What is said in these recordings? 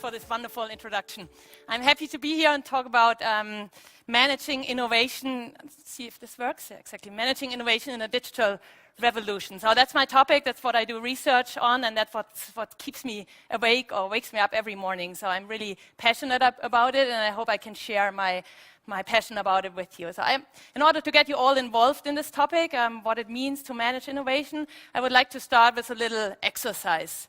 For this wonderful introduction. I'm happy to be here and talk about managing innovation. Let's see if this works. Yeah, exactly. Managing innovation in a digital revolution. So that's my topic. That's what I do research on, and that's what keeps me awake or wakes me up every morning. So I'm really passionate about it, and I hope I can share my passion about it with you. So in order to get you all involved in this topic, what it means to manage innovation, I would like to start with a little exercise.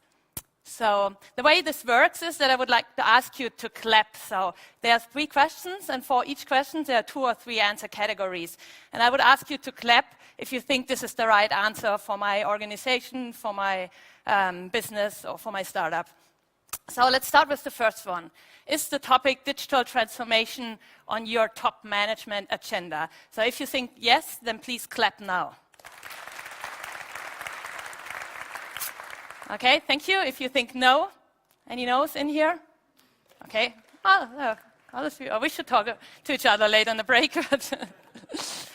So the way this works is that I would like to ask you to clap. So there's 3 questions, and for each question there are 2 or 3 answer categories. And I would ask you to clap if you think this is the right answer for my organization, for my business, or for my startup. So let's start with the first one. Is the topic digital transformation on your top management agenda? So if you think yes, then please clap now. Okay, thank you. If you think no, any no's in here? Okay. We should talk to each other later in the break.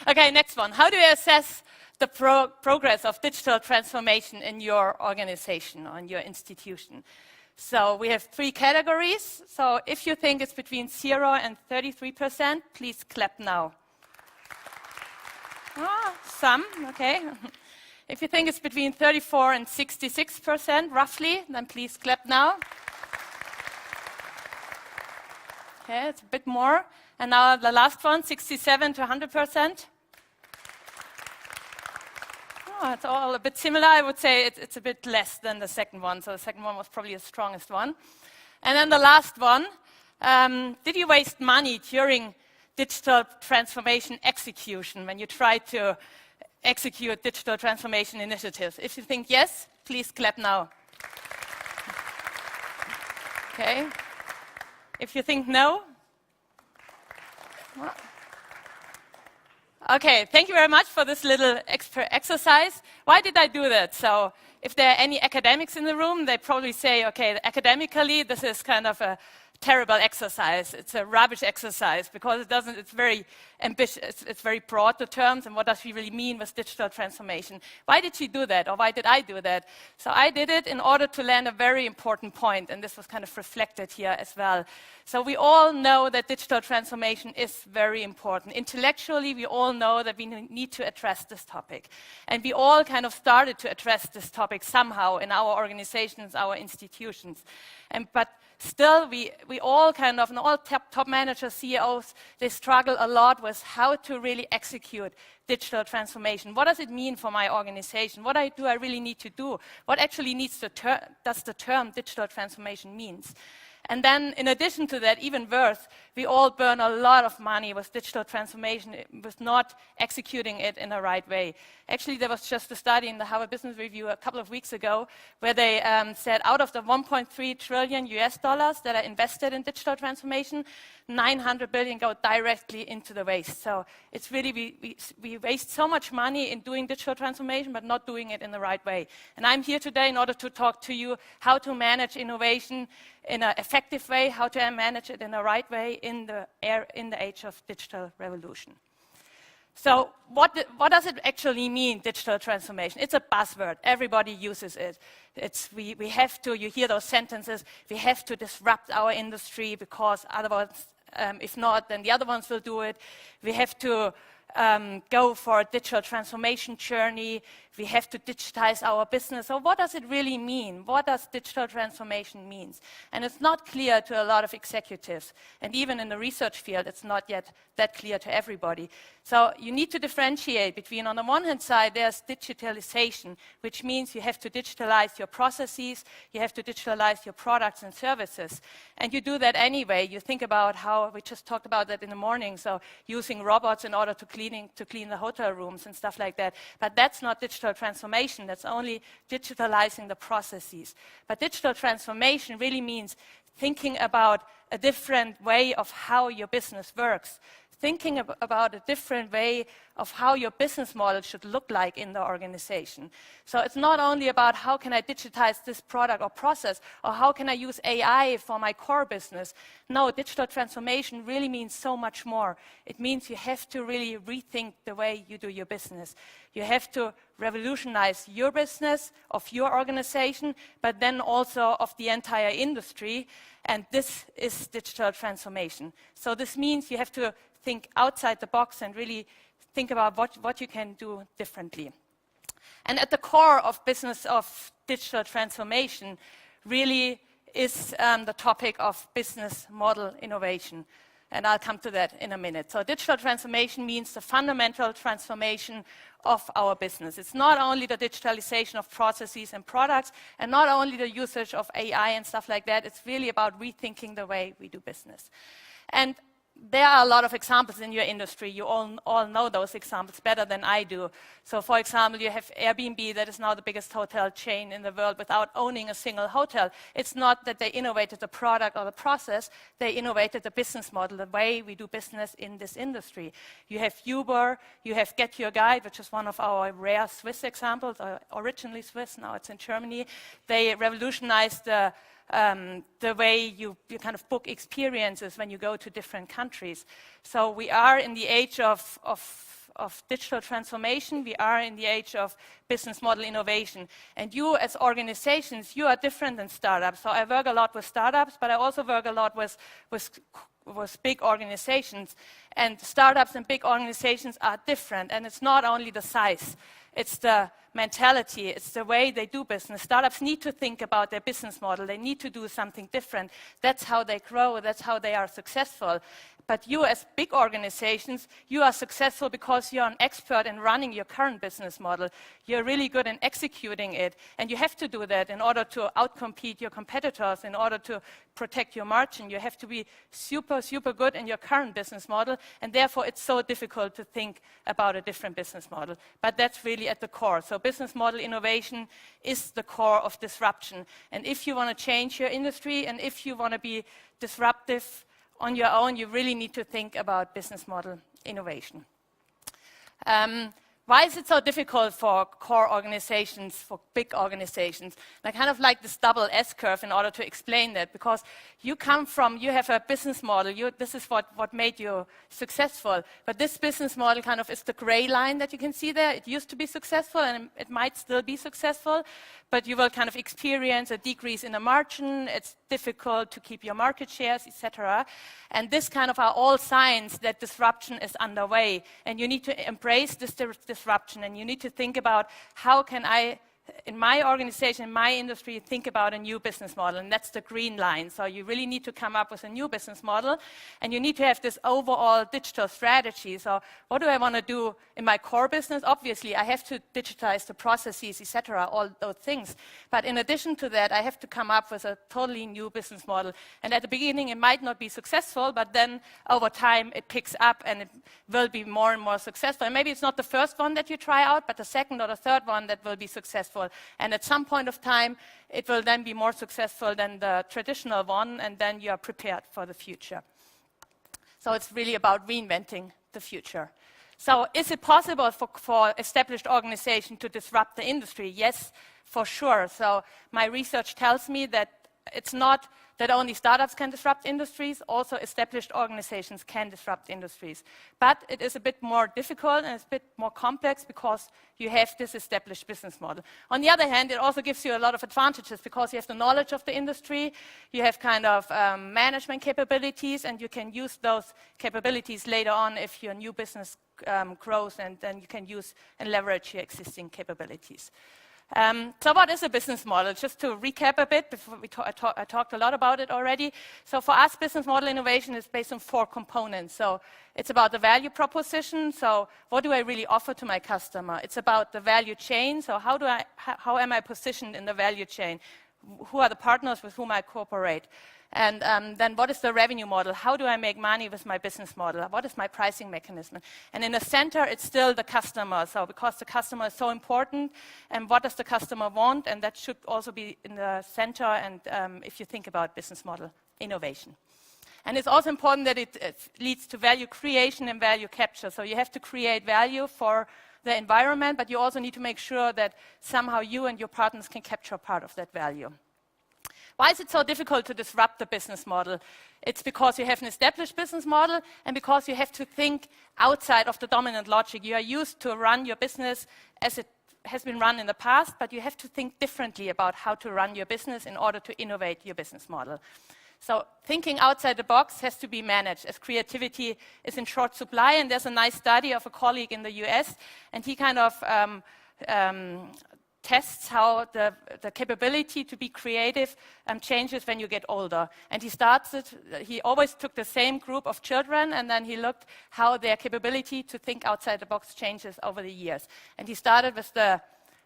Okay, next one. How do you assess the progress of digital transformation in your organization or in your institution? So we have 3 categories. So if you think it's between 0 and 33%, please clap now. Some, okay. If you think it's between 34 and 66%, roughly, then please clap now. Okay, it's a bit more. And now the last one, 67 to 100%. Oh, it's all a bit similar. I would say it's a bit less than the second one. So the second one was probably the strongest one. And then the last one, did you waste money during digital transformation execution when you tried to execute digital transformation initiatives? If you think yes, please clap now. Okay. If you think no, well. Okay, thank you very much for this little exercise. Why did I do that? So if there are any academics in the room, they probably say, okay, academically, this is kind of a terrible exercise. It's a rubbish exercise because it's very ambitious, it's very broad, the terms, and what does she really mean with digital transformation? Why did she do that, or why did I do that? So I did it in order to land a very important point, and this was kind of reflected here as well. So we all know that digital transformation is very important. Intellectually, we all know that we need to address this topic. And we all kind of started to address this topic somehow in our organizations, our institutions. But still, we all kind of, and all top managers, CEOs, they struggle a lot with how to really execute digital transformation. What does it mean for my organization? What do I really need to do? What actually does the term digital transformation means? And then, in addition to that, even worse, we all burn a lot of money with digital transformation, with not executing it in the right way. Actually, there was just a study in the Harvard Business Review a couple of weeks ago where they said out of the 1.3 trillion US dollars that are invested in digital transformation, 900 billion go directly into the waste. So it's really, we waste so much money in doing digital transformation, but not doing it in the right way. And I'm here today in order to talk to you how to manage innovation in an effective way, how to manage it in the right way in the age of digital revolution. So what does it actually mean, digital transformation? It's a buzzword. Everybody uses it. We have to, you hear those sentences, we have to disrupt our industry because otherwise, if not, then the other ones will do it. We have to go for a digital transformation journey. We have to digitize our business. So what does it really mean? What does digital transformation mean? And it's not clear to a lot of executives. And even in the research field, it's not yet that clear to everybody. So you need to differentiate between, on the one hand side, there's digitalization, which means you have to digitalize your processes, you have to digitalize your products and services. And you do that anyway. You think about how, we just talked about that in the morning, so using robots in order to clean the hotel rooms and stuff like that. But that's not digital transformation. That's only digitalizing the processes. But digital transformation really means thinking about a different way of how your business works, thinking about a different way of how your business model should look like in the organization. So it's not only about how can I digitize this product or process, or how can I use AI for my core business. No, digital transformation really means so much more. It means you have to really rethink the way you do your business. You have to revolutionize your business, of your organization, but then also of the entire industry. And this is digital transformation. So this means you have to think outside the box and really think about what you can do differently. And at the core of digital transformation really is the topic of business model innovation. And I'll come to that in a minute. So digital transformation means the fundamental transformation of our business. It's not only the digitalization of processes and products, and not only the usage of AI and stuff like that. It's really about rethinking the way we do business. And there are a lot of examples in your industry. You all know those examples better than I do. So for example, you have Airbnb, that is now the biggest hotel chain in the world without owning a single hotel. It's not that they innovated the product or the process, they innovated the business model, the way we do business in this industry. You have Uber, you have Get Your Guide, which is one of our rare Swiss examples, originally Swiss, now it's in Germany. They revolutionized the way you kind of book experiences when you go to different countries. So we are in the age of digital transformation. We are in the age of business model innovation. And you as organizations, you are different than startups. So I work a lot with startups, but I also work a lot with big organizations. And startups and big organizations are different. And it's not only the size. It's the mentality, it's the way they do business. Startups need to think about their business model. They need to do something different. That's how they grow. That's how they are successful. But you as big organizations, you are successful because you're an expert in running your current business model. You're really good in executing it. And you have to do that in order to outcompete your competitors, in order to protect your margin. You have to be super, super good in your current business model. And therefore, it's so difficult to think about a different business model. But that's really at the core. So business model innovation is the core of disruption. And if you want to change your industry and if you want to be disruptive on your own, you really need to think about business model innovation. Why is it so difficult for core organizations, for big organizations? I kind of like this double S-curve in order to explain that, because you have a business model, this is what made you successful, but this business model kind of is the gray line that you can see there. It used to be successful and it might still be successful, but you will kind of experience a decrease in the margin. It's difficult to keep your market shares, etc. And this kind of are all signs that disruption is underway, and you need to embrace this disruption, and you need to think about how can I, in my organization, in my industry, think about a new business model, and that's the green line. So you really need to come up with a new business model, and you need to have this overall digital strategy. So what do I want to do in my core business? Obviously, I have to digitize the processes, etc., all those things. But in addition to that, I have to come up with a totally new business model. And at the beginning, it might not be successful, but then over time, it picks up and it will be more and more successful. And maybe it's not the first one that you try out, but the second or the third one that will be successful. And at some point of time, it will then be more successful than the traditional one, and then you are prepared for the future. So it's really about reinventing the future. So is it possible for established organizations to disrupt the industry? Yes, for sure. So my research tells me that it's not that only startups can disrupt industries, also established organizations can disrupt industries. But it is a bit more difficult and it's a bit more complex because you have this established business model. On the other hand, it also gives you a lot of advantages because you have the knowledge of the industry, you have kind of management capabilities, and you can use those capabilities later on if your new business grows, and then you can use and leverage your existing capabilities. So what is a business model? Just to recap a bit, before I talked a lot about it already. So for us, business model innovation is based on 4 components. So it's about the value proposition. So what do I really offer to my customer? It's about the value chain. So how am I positioned in the value chain? Who are the partners with whom I cooperate? And then what is the revenue model? How do I make money with my business model? What is my pricing mechanism? And in the center, it's still the customer. So because the customer is so important, and what does the customer want? And that should also be in the center, and if you think about business model innovation. And it's also important that it leads to value creation and value capture. So you have to create value for the environment, but you also need to make sure that somehow you and your partners can capture part of that value. Why is it so difficult to disrupt the business model? It's because you have an established business model and because you have to think outside of the dominant logic. You are used to run your business as it has been run in the past, but you have to think differently about how to run your business in order to innovate your business model. So thinking outside the box has to be managed, as creativity is in short supply. And there's a nice study of a colleague in the US, and he kind of tests how the capability to be creative changes when you get older. And he always took the same group of children, and then he looked how their capability to think outside the box changes over the years. And he started with the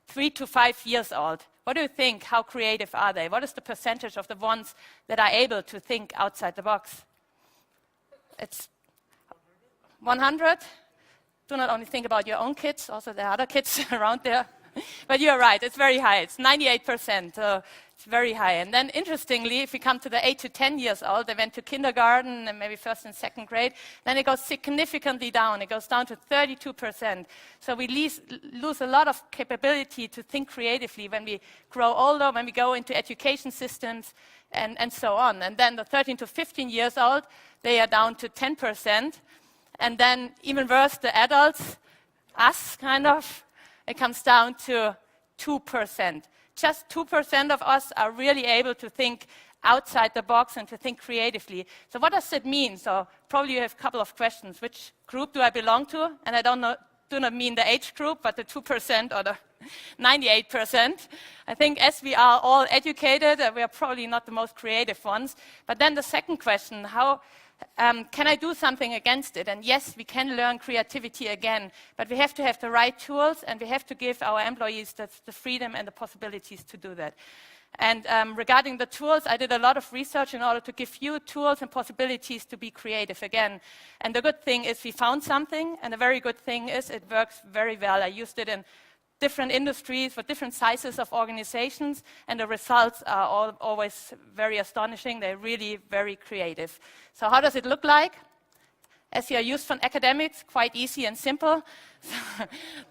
3 to 5 years old. What do you think? How creative are they? What is the percentage of the ones that are able to think outside the box? It's 100. Do not only think about your own kids, also there are other kids around there. But you're right, it's very high. It's 98%. It's very high. And then interestingly, if we come to the 8 to 10 years old, they went to kindergarten and maybe first and second grade, then it goes significantly down. It goes down to 32%. So we lose a lot of capability to think creatively when we grow older, when we go into education systems, and so on. And then the 13 to 15 years old, they are down to 10%. And then even worse, the adults, us kind of, it comes down to 2%. Just 2% of us are really able to think outside the box and to think creatively. So what does it mean? So probably you have a couple of questions. Which group do I belong to? And I do not mean the age group, but the 2% or the 98%. I think as we are all educated, we are probably not the most creative ones. But then the second question, how can I do something against it? And yes, we can learn creativity again, but we have to have the right tools, and we have to give our employees the freedom and the possibilities to do that. And regarding the tools, I did a lot of research in order to give you tools and possibilities to be creative again. And the good thing is we found something, and the very good thing is it works very well. I used it in different industries for different sizes of organizations, and the results are always very astonishing. They're really very creative. So how does it look like? As you are used from academics, quite easy and simple.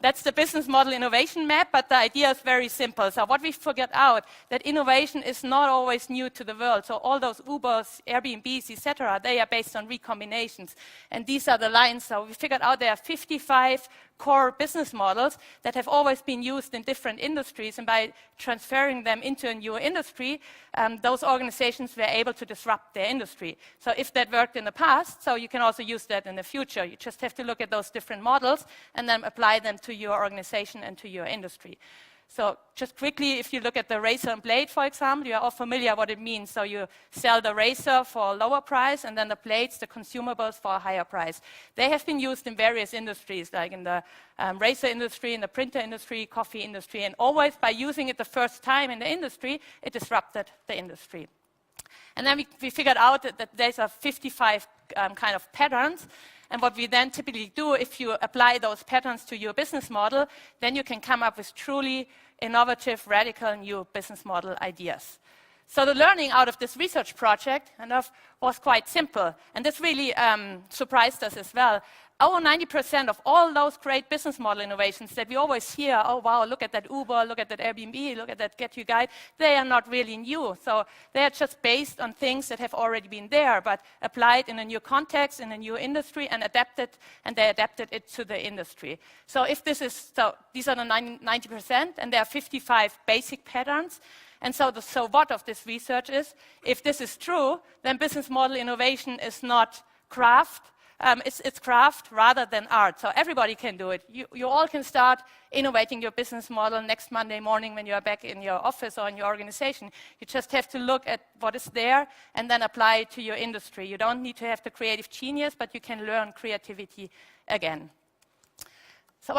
That's the business model innovation map, but the idea is very simple. So what we figured out, that innovation is not always new to the world. So all those Ubers, Airbnbs, etc., they are based on recombinations. And these are the lines. So we figured out there are 55 core business models that have always been used in different industries, and by transferring them into a new industry, those organizations were able to disrupt their industry. So if that worked in the past, so you can also use that in the future. You just have to look at those different models and then apply them to your organization and to your industry. So just quickly, if you look at the razor and blade, for example, you are all familiar what it means. So you sell the razor for a lower price, and then the blades, the consumables, for a higher price. They have been used in various industries, like in the razor industry, in the printer industry, coffee industry, and always by using it the first time in the industry, it disrupted the industry. And then we figured out that there's 55 kind of patterns. And what we then typically do, if you apply those patterns to your business model, then you can come up with truly innovative, radical, new business model ideas. So the learning out of this research project was quite simple. And this really surprised us as well. Over 90% of all those great business model innovations that we always hear, oh, wow, look at that Uber, look at that Airbnb, look at that Get You Guide, they are not really new. So they are just based on things that have already been there, but applied in a new context, in a new industry, and they adapted it to the industry. So if this is, so these are the 90%, and there are 55 basic patterns. And so the so what of this research is, if this is true, then business model innovation is not craft. It's craft rather than art. So everybody can do it. You all can start innovating your business model next Monday morning when you are back in your office or in your organization. You just have to look at what is there and then apply it to your industry. You don't need to have the creative genius, but you can learn creativity again. So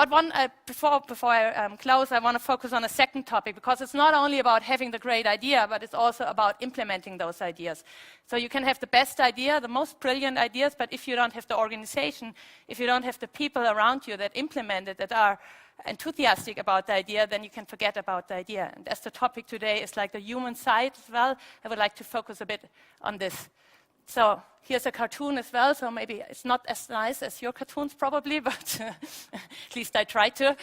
before I close, I want to focus on a second topic, because it's not only about having the great idea, but it's also about implementing those ideas. So you can have the best idea, the most brilliant ideas, but if you don't have the organization, if you don't have the people around you that implement it, that are enthusiastic about the idea, then you can forget about the idea. And as the topic today is like the human side as well, I would like to focus a bit on this. So here's a cartoon as well, so maybe it's not as nice as your cartoons probably, but at least I try to.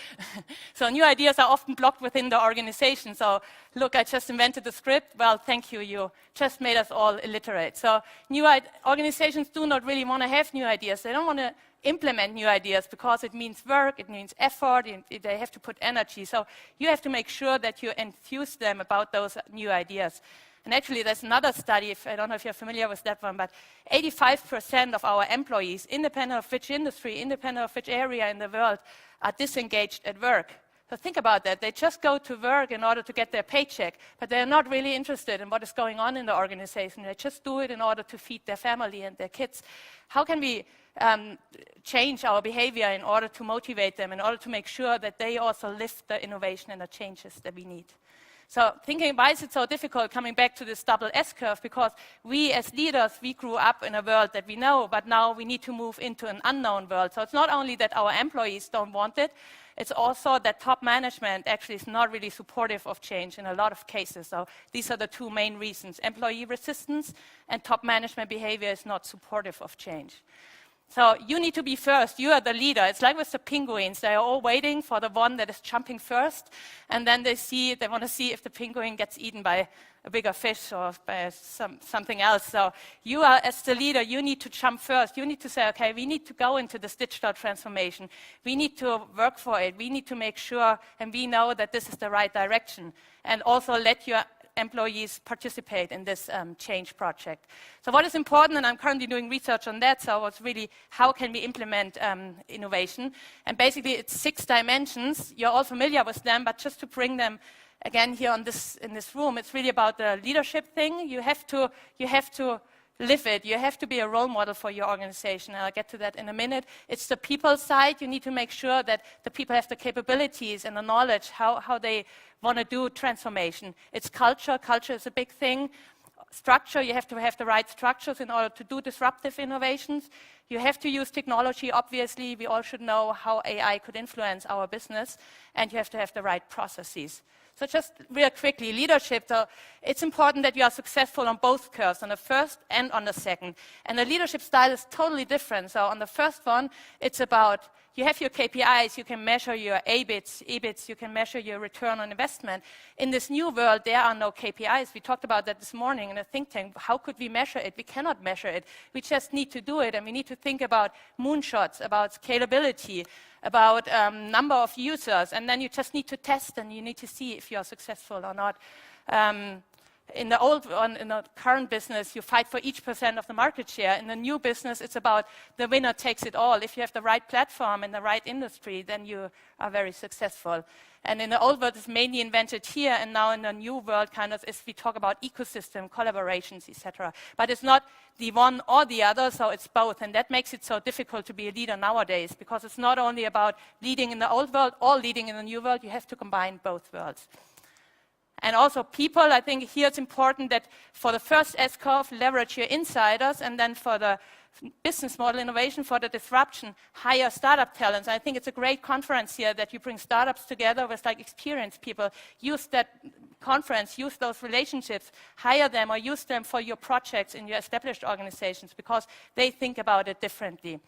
So new ideas are often blocked within the organization. So look, I just invented the script. Well, thank you, you just made us all illiterate. So new organizations do not really want to have new ideas. They don't want to implement new ideas because it means work, it means effort, they have to put energy. So you have to make sure that you enthuse them about those new ideas. And actually, there's another study, I don't know if you're familiar with that one, but 85% of our employees, independent of which industry, independent of which area in the world, are disengaged at work. So think about that. They just go to work in order to get their paycheck, but they're not really interested in what is going on in the organization. They just do it in order to feed their family and their kids. How can we change our behavior in order to motivate them, in order to make sure that they also lift the innovation and the changes that we need? So thinking, why is it so difficult, coming back to this double S-curve? Because we as leaders, we grew up in a world that we know, but now we need to move into an unknown world. So it's not only that our employees don't want it, it's also that top management actually is not really supportive of change in a lot of cases. So these are the two main reasons: employee resistance and top management behavior is not supportive of change. So you need to be first. You are the leader. It's like with the penguins. They are all waiting for the one that is jumping first, and then they want to see if the penguin gets eaten by a bigger fish or by something else. So you are, as the leader, you need to jump first. You need to say, okay, we need to go into this digital transformation. We need to work for it. We need to make sure, and we know that this is the right direction. And also let your employees participate in this change project. So what is important, and I'm currently doing research on that, so it's really how can we implement innovation. And basically it's 6 dimensions. You're all familiar with them, but just to bring them again here in this room, it's really about the leadership thing. You have to live it. You have to be a role model for your organization, and I'll get to that in a minute. It's the people side. You need to make sure that the people have the capabilities and the knowledge how they want to do transformation. It's culture. Culture is a big thing. Structure, you have to have the right structures in order to do disruptive innovations. You have to use technology, obviously. We all should know how AI could influence our business, and you have to have the right processes. So just real quickly, leadership, so it's important that you are successful on both curves, on the first and on the second. And the leadership style is totally different. So on the first one, it's about you have your KPIs, you can measure your EBITs, you can measure your return on investment. In this new world, there are no KPIs. We talked about that this morning in a think tank. How could we measure it? We cannot measure it. We just need to do it, and we need to think about moonshots, about scalability, about number of users, and then you just need to test and you need to see if you're successful or not. In the current business, you fight for each % of the market share. In the new business, it's about the winner takes it all. If you have the right platform and the right industry, then you are very successful. And in the old world, it's mainly invented here, and now in the new world, we talk about ecosystem, collaborations, etc. But it's not the one or the other, so it's both. And that makes it so difficult to be a leader nowadays, because it's not only about leading in the old world or leading in the new world. You have to combine both worlds. And also people, I think here it's important that for the first S-curve, leverage your insiders, and then for the business model innovation, for the disruption, hire startup talents. I think it's a great conference here that you bring startups together with experienced people. Use that conference, use those relationships, hire them or use them for your projects in your established organizations, because they think about it differently.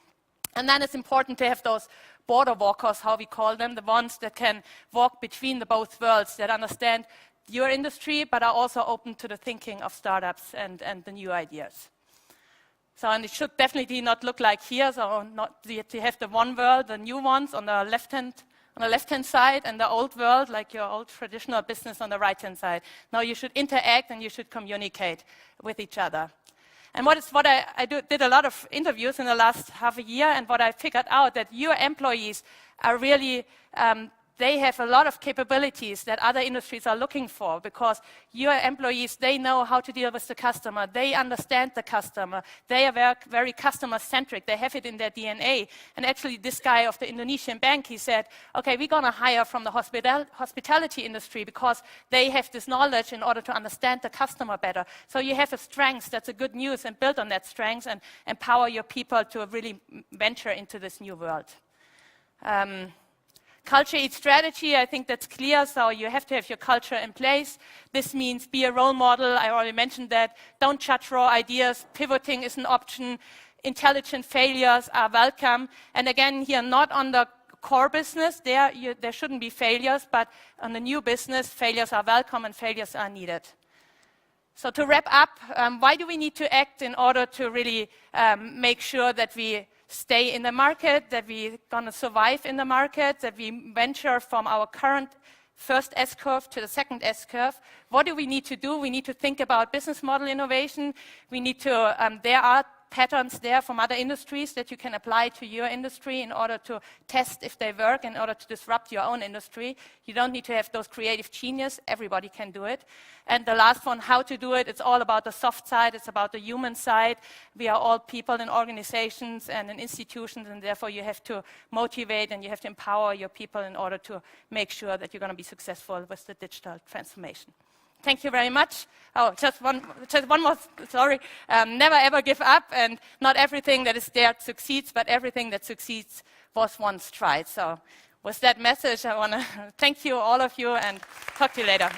And then it's important to have those border walkers, how we call them, the ones that can walk between the both worlds, that understand your industry, but are also open to the thinking of startups and the new ideas. So, and it should definitely not look like here. So, not you have the one world, the new ones on the left-hand side, and the old world, like your old traditional business, on the right-hand side. Now, you should interact and you should communicate with each other. And I did a lot of interviews in the last half a year, and what I figured out that your employees are really they have a lot of capabilities that other industries are looking for, because your employees, they know how to deal with the customer. They understand the customer. They are very, very customer-centric. They have it in their DNA. And actually, this guy of the Indonesian bank, he said, okay, we're going to hire from the hospitality industry because they have this knowledge in order to understand the customer better. So you have a strength. That's a good news, and build on that strength and empower your people to really venture into this new world. Culture eats strategy, I think that's clear, so you have to have your culture in place. This means be a role model, I already mentioned that. Don't judge raw ideas, pivoting is an option, intelligent failures are welcome. And again, here, not on the core business, there shouldn't be failures, but on the new business, failures are welcome and failures are needed. So to wrap up, why do we need to act in order to really make sure that we stay in the market, that we're going to survive in the market, that we venture from our current first S-curve to the second S-curve? What do we need to do? We need to think about business model innovation. We need to, there are patterns there from other industries that you can apply to your industry in order to test if they work, in order to disrupt your own industry. You don't need to have those creative genius. Everybody can do it. And the last one, how to do it, it's all about the soft side. It's about the human side. We are all people in organizations and in institutions, and therefore you have to motivate and you have to empower your people in order to make sure that you're going to be successful with the digital transformation. Thank you very much. Oh, just one more, sorry. Never ever give up, and not everything that is there succeeds, but everything that succeeds was once tried. So with that message, I want to thank you, all of you, and talk to you later.